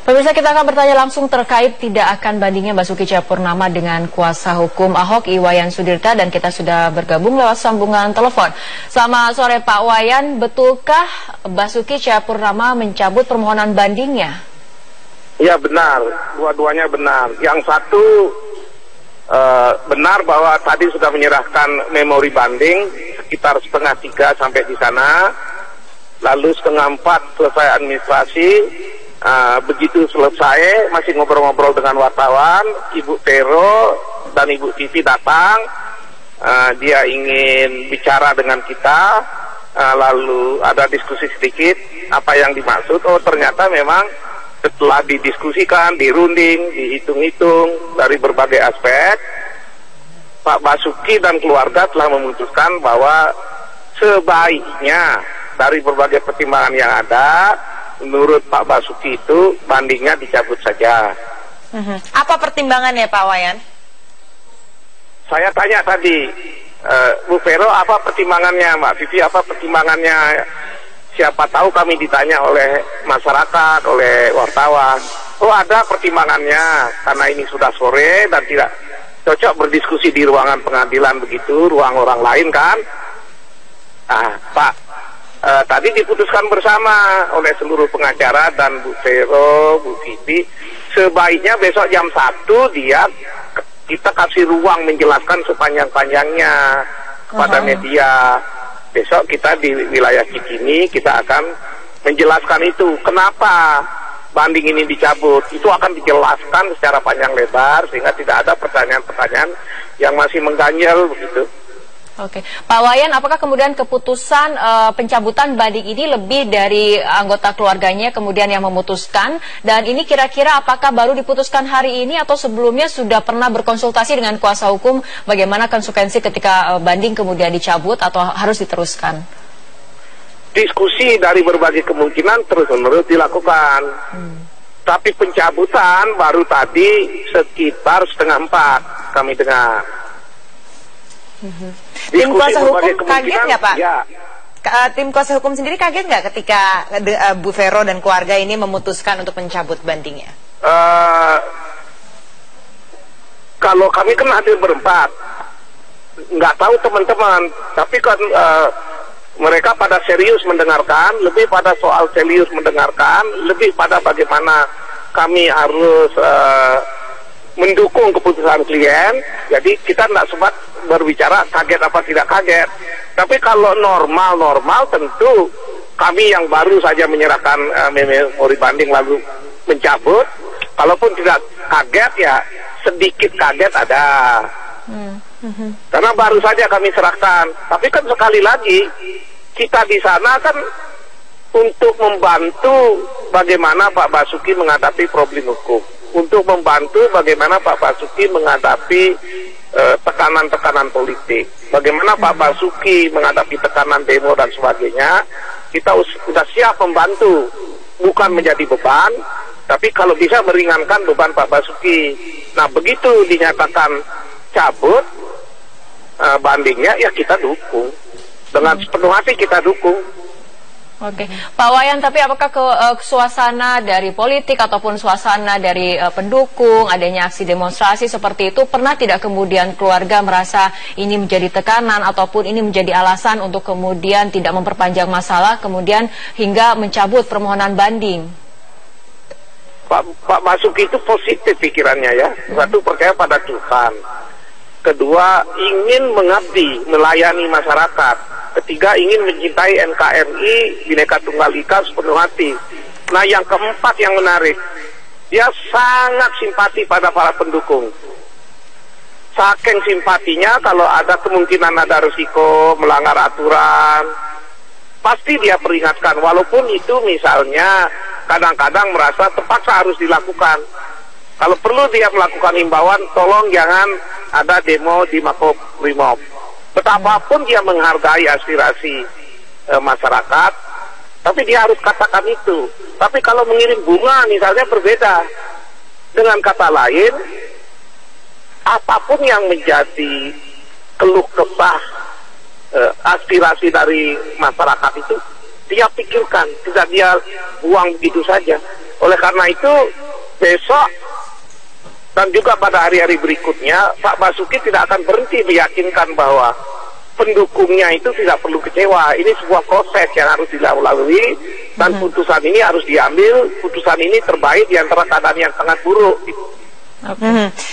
Pemirsa, kita akan bertanya langsung terkait tidak akan bandingnya Basuki Cahayapurnama dengan kuasa hukum Ahok, Iwayan Sudirta, dan kita sudah bergabung lewat sambungan telepon. Selamat sore Pak Wayan, betulkah Basuki Cahayapurnama mencabut permohonan bandingnya? Ya benar, dua-duanya benar. Yang satu benar bahwa tadi sudah menyerahkan memori banding sekitar 2:30 sampai di sana, lalu 3:30 selesai administrasi. Begitu selesai masih ngobrol-ngobrol dengan wartawan, Ibu Vero dan Ibu Titi datang, dia ingin bicara dengan kita, lalu ada diskusi sedikit apa yang dimaksud. Oh ternyata memang setelah didiskusikan, dirunding, dihitung-hitung dari berbagai aspek, Pak Basuki dan keluarga telah memutuskan bahwa sebaiknya dari berbagai pertimbangan yang ada, menurut Pak Basuki itu bandingnya dicabut saja. Apa pertimbangannya Pak Wayan? Saya tanya tadi, Bu Vero apa pertimbangannya, Mbak Vivi apa pertimbangannya? Siapa tahu kami ditanya oleh masyarakat, oleh wartawan. Oh ada pertimbangannya, karena ini sudah sore dan tidak cocok berdiskusi di ruangan pengadilan begitu, ruang orang lain kan. Pak, tadi diputuskan bersama oleh seluruh pengacara dan Bu Vero, Bu Vivi, sebaiknya besok jam 1 kita kasih ruang menjelaskan sepanjang-panjangnya kepada media. Besok kita di wilayah Cikini kita akan menjelaskan itu. Kenapa banding ini dicabut? Itu akan dijelaskan secara panjang lebar sehingga tidak ada pertanyaan-pertanyaan yang masih mengganjal begitu. Oke, Pak Wayan, apakah kemudian keputusan pencabutan banding ini lebih dari anggota keluarganya kemudian yang memutuskan? Dan ini kira-kira apakah baru diputuskan hari ini atau sebelumnya sudah pernah berkonsultasi dengan kuasa hukum bagaimana konsekuensi ketika banding kemudian dicabut atau harus diteruskan? Diskusi dari berbagai kemungkinan terus-menerus dilakukan. Tapi pencabutan baru tadi sekitar 3:30 kami dengar. Tim kuasa hukum kaget nggak Pak? Ya. Tim kuasa hukum sendiri kaget nggak ketika Bu Vero dan keluarga ini memutuskan untuk mencabut bandingnya? Kalau kami kan hadir berempat, nggak tahu teman-teman, tapi kan mereka pada serius mendengarkan, lebih pada soal serius mendengarkan, lebih pada bagaimana kami harus mendukung keputusan klien. Jadi kita tidak sempat berbicara kaget apa tidak kaget. Tapi kalau normal tentu kami yang baru saja menyerahkan memori banding lalu mencabut, kalaupun tidak kaget ya sedikit kaget ada. Karena baru saja kami serahkan. Tapi kan sekali lagi kita di sana kan untuk membantu bagaimana Pak Basuki menghadapi problem hukum, untuk membantu bagaimana Pak Basuki menghadapi tekanan-tekanan politik, bagaimana Pak Basuki menghadapi tekanan demo dan sebagainya. Kita sudah siap membantu, bukan menjadi beban, tapi kalau bisa meringankan beban Pak Basuki. Nah begitu dinyatakan cabut bandingnya, ya kita dukung dengan sepenuh hati, kita dukung. Oke, Pak Wayan, tapi apakah suasana dari politik ataupun suasana dari pendukung, adanya aksi demonstrasi seperti itu, pernah tidak kemudian keluarga merasa ini menjadi tekanan ataupun ini menjadi alasan untuk kemudian tidak memperpanjang masalah, kemudian hingga mencabut permohonan banding? Pak Basuki itu positif pikirannya ya. Satu, percaya pada Tuhan. Kedua, ingin mengabdi, melayani masyarakat. Ketiga, ingin mencintai NKRI, Bhinneka Tunggal Ika sepenuh hati. Nah, yang keempat yang menarik, dia sangat simpati pada para pendukung. Saking simpatinya, kalau ada kemungkinan ada risiko melanggar aturan, pasti dia peringatkan. Walaupun itu misalnya kadang-kadang merasa terpaksa harus dilakukan. Kalau perlu dia melakukan himbauan, tolong jangan ada demo di Makobrimob. Betapapun dia menghargai aspirasi masyarakat, tapi dia harus katakan itu. Tapi kalau mengirim bunga misalnya berbeda. Dengan kata lain, apapun yang menjadi keluh kesah aspirasi dari masyarakat itu dia pikirkan, tidak dia buang begitu saja. Oleh karena itu besok dan juga pada hari-hari berikutnya Pak Basuki tidak akan berhenti meyakinkan bahwa pendukungnya itu tidak perlu kecewa. Ini sebuah proses yang harus dilalui dan putusan ini harus diambil. Putusan ini terbaik di antara keadaan yang sangat buruk.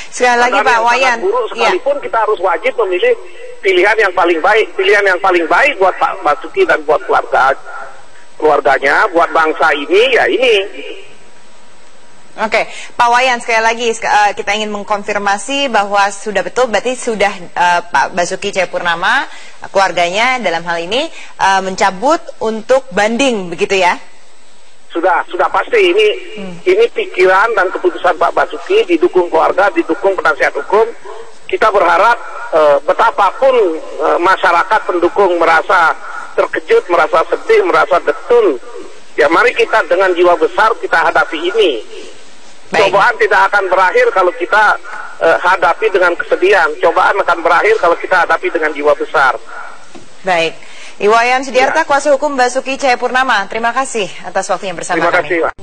Sekali lagi Pak Wayan, buruk sekalipun kita harus wajib memilih pilihan yang paling baik. Pilihan yang paling baik buat Pak Basuki dan buat keluarganya, buat bangsa ini, ya ini. Oke, Pak Wayan, sekali lagi kita ingin mengkonfirmasi bahwa sudah betul, berarti sudah Pak Basuki Cahayapurnama, keluarganya dalam hal ini mencabut untuk banding, begitu ya? Sudah pasti. Ini pikiran dan keputusan Pak Basuki, didukung keluarga, didukung penasihat hukum. Kita berharap betapapun masyarakat pendukung merasa terkejut, merasa sedih, merasa betul. Ya mari kita dengan jiwa besar kita hadapi ini. Baik. Cobaan tidak akan berakhir kalau kita hadapi dengan kesedihan. Cobaan akan berakhir kalau kita hadapi dengan jiwa besar. Baik. Iwayan Sudiarta, kuasa hukum Basuki Cahayapurnama, terima kasih atas waktunya bersama kami. Terima kasih, Pak.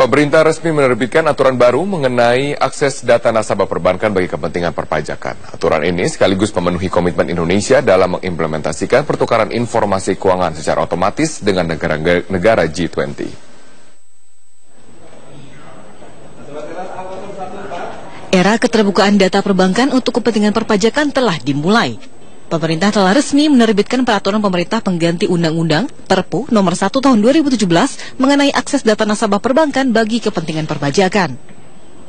Pemerintah resmi menerbitkan aturan baru mengenai akses data nasabah perbankan bagi kepentingan perpajakan. Aturan ini sekaligus memenuhi komitmen Indonesia dalam mengimplementasikan pertukaran informasi keuangan secara otomatis dengan negara G20. Era keterbukaan data perbankan untuk kepentingan perpajakan telah dimulai. Pemerintah telah resmi menerbitkan peraturan pemerintah pengganti Undang-Undang Perpu Nomor 1 Tahun 2017 mengenai akses data nasabah perbankan bagi kepentingan perpajakan.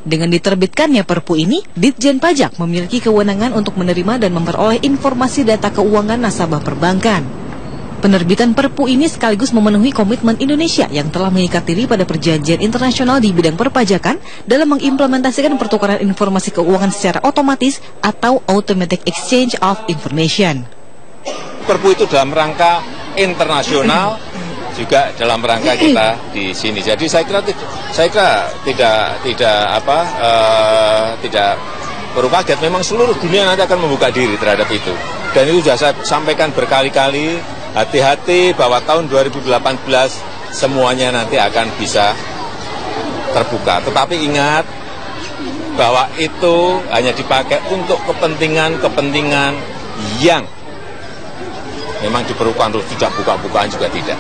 Dengan diterbitkannya Perpu ini, Ditjen Pajak memiliki kewenangan untuk menerima dan memperoleh informasi data keuangan nasabah perbankan. Penerbitan Perpu ini sekaligus memenuhi komitmen Indonesia yang telah mengikat diri pada perjanjian internasional di bidang perpajakan dalam mengimplementasikan pertukaran informasi keuangan secara otomatis atau Automatic Exchange of Information. Perpu itu dalam rangka internasional, juga dalam rangka kita di sini. Jadi saya kira tidak perlu kaget. Memang seluruh dunia nanti akan membuka diri terhadap itu. Dan itu sudah saya sampaikan berkali-kali. Hati-hati bahwa tahun 2018 semuanya nanti akan bisa terbuka. Tetapi ingat bahwa itu hanya dipakai untuk kepentingan yang memang diperlukan, terus tidak buka-bukaan juga tidak.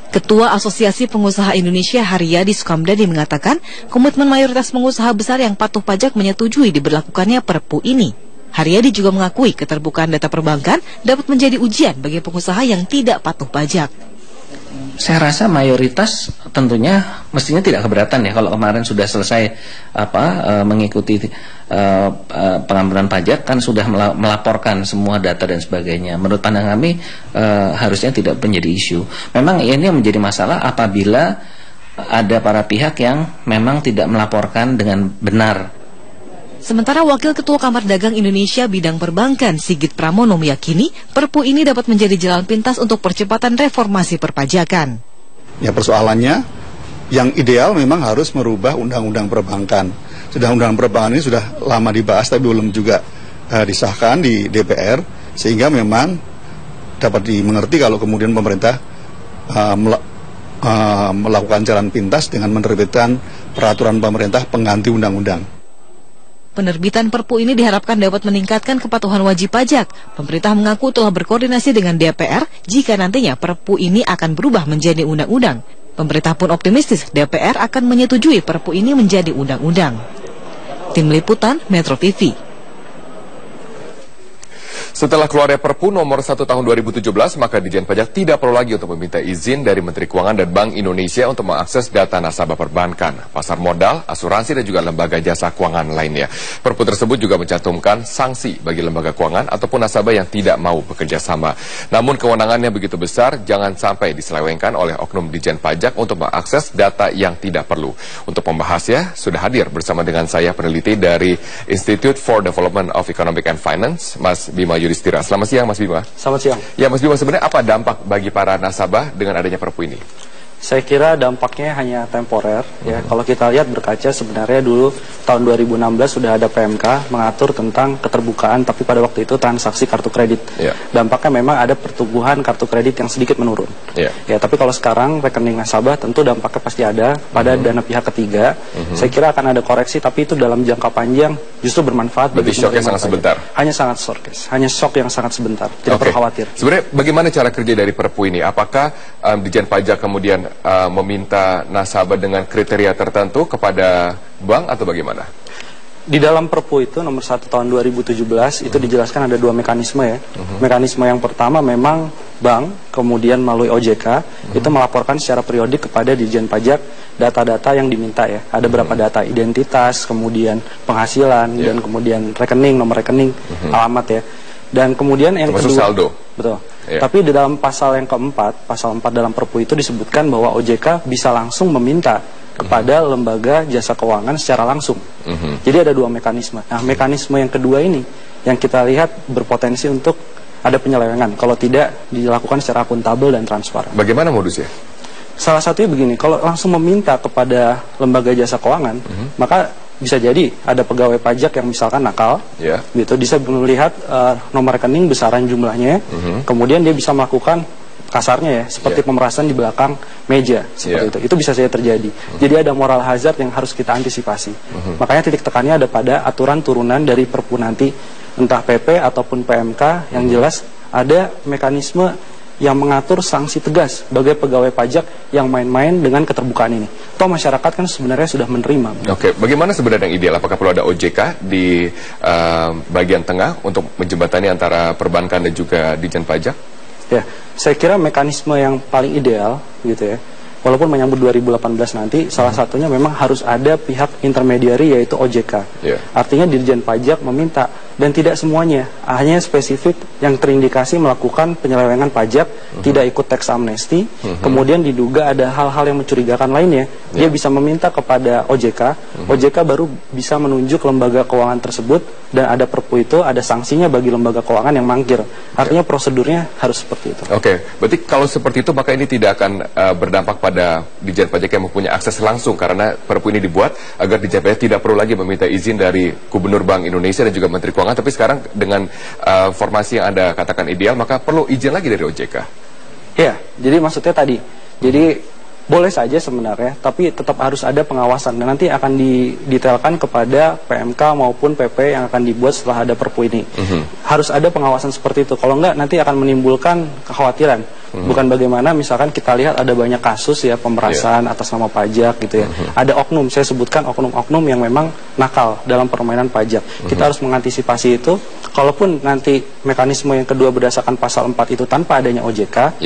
Ketua Asosiasi Pengusaha Indonesia Haryadi Sukamdhani mengatakan komitmen mayoritas pengusaha besar yang patuh pajak menyetujui diberlakukannya Perpu ini. Haryadi juga mengakui keterbukaan data perbankan dapat menjadi ujian bagi pengusaha yang tidak patuh pajak. Saya rasa mayoritas tentunya mestinya tidak keberatan ya kalau kemarin sudah selesai mengikuti pengampunan pajak, kan sudah melaporkan semua data dan sebagainya. Menurut pandangan kami harusnya tidak menjadi isu. Memang ini menjadi masalah apabila ada para pihak yang memang tidak melaporkan dengan benar. Sementara Wakil Ketua Kamar Dagang Indonesia bidang perbankan Sigit Pramono meyakini Perpu ini dapat menjadi jalan pintas untuk percepatan reformasi perpajakan. Ya, persoalannya yang ideal memang harus merubah undang-undang perbankan. Sudah undang-undang perbankan ini sudah lama dibahas tapi belum juga disahkan di DPR, sehingga memang dapat dimengerti kalau kemudian pemerintah melakukan jalan pintas dengan menerbitkan peraturan pemerintah pengganti undang-undang. Penerbitan Perpu ini diharapkan dapat meningkatkan kepatuhan wajib pajak. Pemerintah mengaku telah berkoordinasi dengan DPR jika nantinya Perpu ini akan berubah menjadi undang-undang. Pemerintah pun optimistis DPR akan menyetujui Perpu ini menjadi undang-undang. Tim Liputan Metro TV. Setelah keluarnya Perpu nomor 1 tahun 2017, maka Ditjen Pajak tidak perlu lagi untuk meminta izin dari Menteri Keuangan dan Bank Indonesia untuk mengakses data nasabah perbankan, pasar modal, asuransi, dan juga lembaga jasa keuangan lainnya. Perpu tersebut juga mencantumkan sanksi bagi lembaga keuangan ataupun nasabah yang tidak mau bekerja sama. Namun kewenangannya begitu besar, jangan sampai diselewengkan oleh oknum Ditjen Pajak untuk mengakses data yang tidak perlu. Untuk membahasnya, sudah hadir bersama dengan saya peneliti dari Institute for Development of Economic and Finance, Mas Bima Yudhistira. Selamat siang, Mas Bima. Selamat siang. Ya, Mas Bima, sebenarnya apa dampak bagi para nasabah dengan adanya Perpu ini? Saya kira dampaknya hanya temporer. Ya, kalau kita lihat berkaca sebenarnya dulu tahun 2016 sudah ada PMK mengatur tentang keterbukaan, tapi pada waktu itu transaksi kartu kredit. Dampaknya memang ada pertumbuhan kartu kredit yang sedikit menurun. Ya, tapi kalau sekarang rekening nasabah tentu dampaknya pasti ada pada dana pihak ketiga. Saya kira akan ada koreksi, tapi itu dalam jangka panjang justru bermanfaat. Berarti shocknya sangat sebentar. Hanya sangat hanya shock yang sangat sebentar. Tidak perlu khawatir. Sebenarnya bagaimana cara kerja dari Perpu ini? Apakah Ditjen Pajak kemudian meminta nasabah dengan kriteria tertentu kepada bank atau bagaimana? Di dalam Perpu itu nomor 1 tahun 2017 itu dijelaskan ada 2 mekanisme ya. Mekanisme yang pertama memang bank kemudian melalui OJK itu melaporkan secara periodik kepada Ditjen Pajak data-data yang diminta ya. Ada berapa data identitas, kemudian penghasilan dan kemudian rekening, nomor rekening, alamat ya. Dan kemudian yang termasuk kedua, saldo. Betul. Tapi di dalam pasal yang keempat, pasal 4 dalam Perpu itu disebutkan bahwa OJK bisa langsung meminta kepada lembaga jasa keuangan secara langsung. Jadi ada 2 mekanisme. Nah, mekanisme yang kedua ini yang kita lihat berpotensi untuk ada penyelewengan kalau tidak dilakukan secara akuntabel dan transparan. Bagaimana modusnya? Salah satunya begini, kalau langsung meminta kepada lembaga jasa keuangan, maka bisa jadi ada pegawai pajak yang misalkan nakal, gitu, bisa melihat nomor rekening, besaran jumlahnya, kemudian dia bisa melakukan kasarnya ya, seperti pemerasan di belakang meja, seperti itu bisa saja terjadi. Jadi ada moral hazard yang harus kita antisipasi. Makanya titik tekannya ada pada aturan turunan dari Perpu nanti, entah PP ataupun PMK, yang jelas ada mekanisme yang mengatur sanksi tegas bagi pegawai pajak yang main-main dengan keterbukaan ini. Toh masyarakat kan sebenarnya sudah menerima. Oke, bagaimana sebenarnya yang ideal? Apakah perlu ada OJK di bagian tengah untuk menjembatani antara perbankan dan juga Ditjen Pajak? Ya, saya kira mekanisme yang paling ideal gitu ya. Walaupun menyambut 2018 nanti, salah satunya memang harus ada pihak intermediari yaitu OJK. Artinya Ditjen Pajak meminta, dan tidak semuanya, hanya spesifik yang terindikasi melakukan penyelewengan pajak, tidak ikut tax amnesty, kemudian diduga ada hal-hal yang mencurigakan lainnya, dia bisa meminta kepada OJK, OJK baru bisa menunjuk lembaga keuangan tersebut, dan ada Perpu itu, ada sanksinya bagi lembaga keuangan yang mangkir. Artinya prosedurnya harus seperti itu. Oke, berarti kalau seperti itu maka ini tidak akan berdampak pada Ditjen Pajak yang mempunyai akses langsung, karena Perpu ini dibuat agar Ditjen Pajak tidak perlu lagi meminta izin dari Gubernur Bank Indonesia dan juga Menteri Keuangan, tapi sekarang dengan formasi yang Anda katakan ideal, maka perlu izin lagi dari OJK. Ya, jadi maksudnya tadi, jadi boleh saja sebenarnya, tapi tetap harus ada pengawasan, dan nanti akan didetailkan kepada PMK maupun PP yang akan dibuat setelah ada Perpu ini. Harus ada pengawasan seperti itu, kalau enggak nanti akan menimbulkan kekhawatiran. Bukan bagaimana misalkan kita lihat ada banyak kasus ya pemerasan atas nama pajak gitu ya. Ada oknum, saya sebutkan oknum-oknum yang memang nakal dalam permainan pajak. Kita harus mengantisipasi itu. Kalaupun nanti mekanisme yang kedua berdasarkan pasal 4 itu tanpa adanya OJK,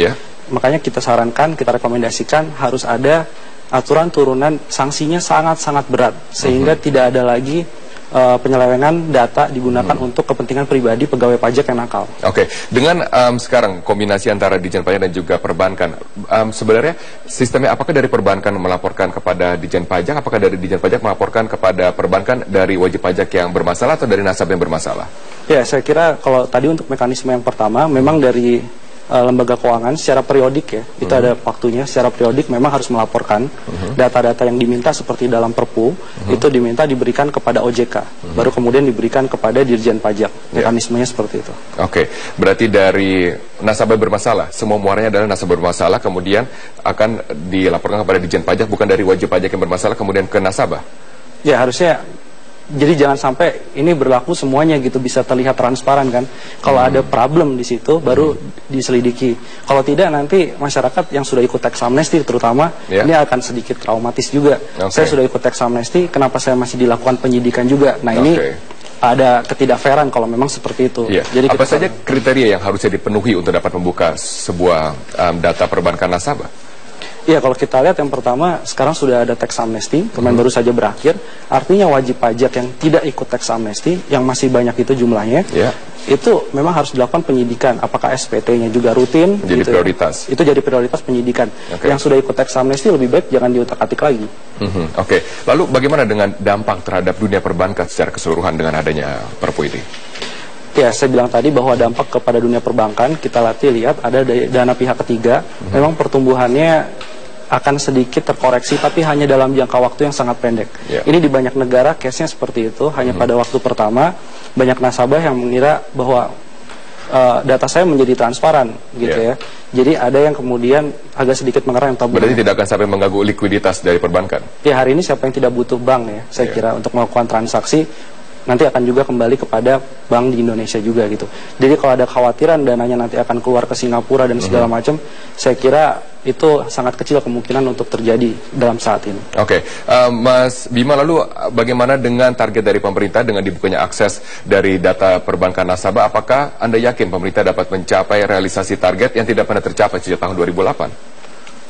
makanya kita sarankan, kita rekomendasikan harus ada aturan turunan sanksinya sangat-sangat berat, sehingga tidak ada lagi penyelewengan data digunakan untuk kepentingan pribadi pegawai pajak yang nakal. Oke, dengan sekarang kombinasi antara Ditjen Pajak dan juga perbankan, sebenarnya sistemnya apakah dari perbankan melaporkan kepada Ditjen Pajak, apakah dari Ditjen Pajak melaporkan kepada perbankan dari wajib pajak yang bermasalah atau dari nasabah yang bermasalah? Ya, saya kira kalau tadi untuk mekanisme yang pertama memang dari lembaga keuangan secara periodik ya, itu ada waktunya, secara periodik memang harus melaporkan data-data yang diminta seperti dalam Perpu, itu diminta diberikan kepada OJK, baru kemudian diberikan kepada Ditjen Pajak. Mekanismenya seperti itu. Oke, berarti dari nasabah bermasalah, semua muaranya adalah nasabah bermasalah, kemudian akan dilaporkan kepada Ditjen Pajak, bukan dari wajib pajak yang bermasalah kemudian ke nasabah? Ya, harusnya. Jadi jangan sampai ini berlaku semuanya gitu, bisa terlihat transparan kan. Kalau ada problem di situ baru diselidiki. Kalau tidak nanti masyarakat yang sudah ikut tax amnesty terutama ini akan sedikit traumatis juga. Saya sudah ikut tax amnesty, kenapa saya masih dilakukan penyidikan juga? Nah ini ada ketidakfairan kalau memang seperti itu. Iya. Jadi apa saja kriteria yang harusnya dipenuhi untuk dapat membuka sebuah data perbankan nasabah? Iya, kalau kita lihat yang pertama, sekarang sudah ada tax amnesty, kemarin baru saja berakhir. Artinya wajib pajak yang tidak ikut tax amnesty, yang masih banyak itu jumlahnya, itu memang harus dilakukan penyidikan. Apakah SPT-nya juga rutin? Jadi gitu prioritas. Ya. Itu jadi prioritas penyidikan. Yang sudah ikut tax amnesty lebih baik jangan diutak-atik lagi. Oke. Lalu bagaimana dengan dampak terhadap dunia perbankan secara keseluruhan dengan adanya Perpu ini? Ya, saya bilang tadi bahwa dampak kepada dunia perbankan, kita lihat ada dana pihak ketiga, memang pertumbuhannya akan sedikit terkoreksi, tapi hanya dalam jangka waktu yang sangat pendek. Ini di banyak negara case-nya seperti itu, hanya pada waktu pertama, banyak nasabah yang mengira bahwa data saya menjadi transparan, gitu ya. Jadi ada yang kemudian agak sedikit mengerang tabungan. Berarti tidak akan sampai mengganggu likuiditas dari perbankan? Ya, hari ini siapa yang tidak butuh bank ya, saya kira untuk melakukan transaksi, nanti akan juga kembali kepada bank di Indonesia juga gitu. Jadi kalau ada khawatiran dananya nanti akan keluar ke Singapura dan segala macam, saya kira itu sangat kecil kemungkinan untuk terjadi dalam saat ini. Oke, Mas Bima, lalu bagaimana dengan target dari pemerintah dengan dibukanya akses dari data perbankan nasabah? Apakah Anda yakin pemerintah dapat mencapai realisasi target yang tidak pernah tercapai sejak tahun 2008?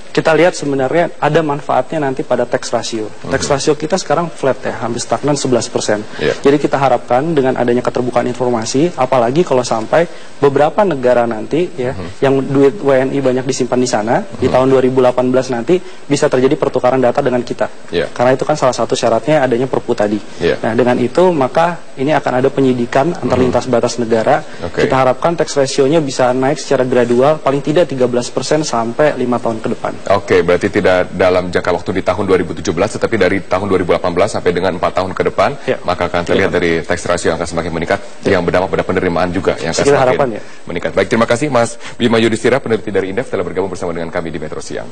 Kita lihat sebenarnya ada manfaatnya nanti pada tax ratio. Tax ratio kita sekarang flat ya, hampir stagnan 11%. Jadi kita harapkan dengan adanya keterbukaan informasi, apalagi kalau sampai beberapa negara nanti ya, yang duit WNI banyak disimpan di sana, di tahun 2018 nanti bisa terjadi pertukaran data dengan kita. Karena itu kan salah satu syaratnya adanya Perpu tadi. Nah, dengan itu maka ini akan ada penyidikan antar lintas batas negara. Kita harapkan tax ratio-nya bisa naik secara gradual, paling tidak 13% sampai 5 tahun ke depan. Oke, berarti tidak dalam jangka waktu di tahun 2017, tetapi dari tahun 2018 sampai dengan 4 tahun ke depan, maka akan terlihat dari tax ratio yang akan semakin meningkat, yang berdampak pada penerimaan juga yang akan semakin meningkat. Baik, terima kasih Mas Bima Yudhistira, peneliti dari Indef, telah bergabung bersama dengan kami di Metro Siang.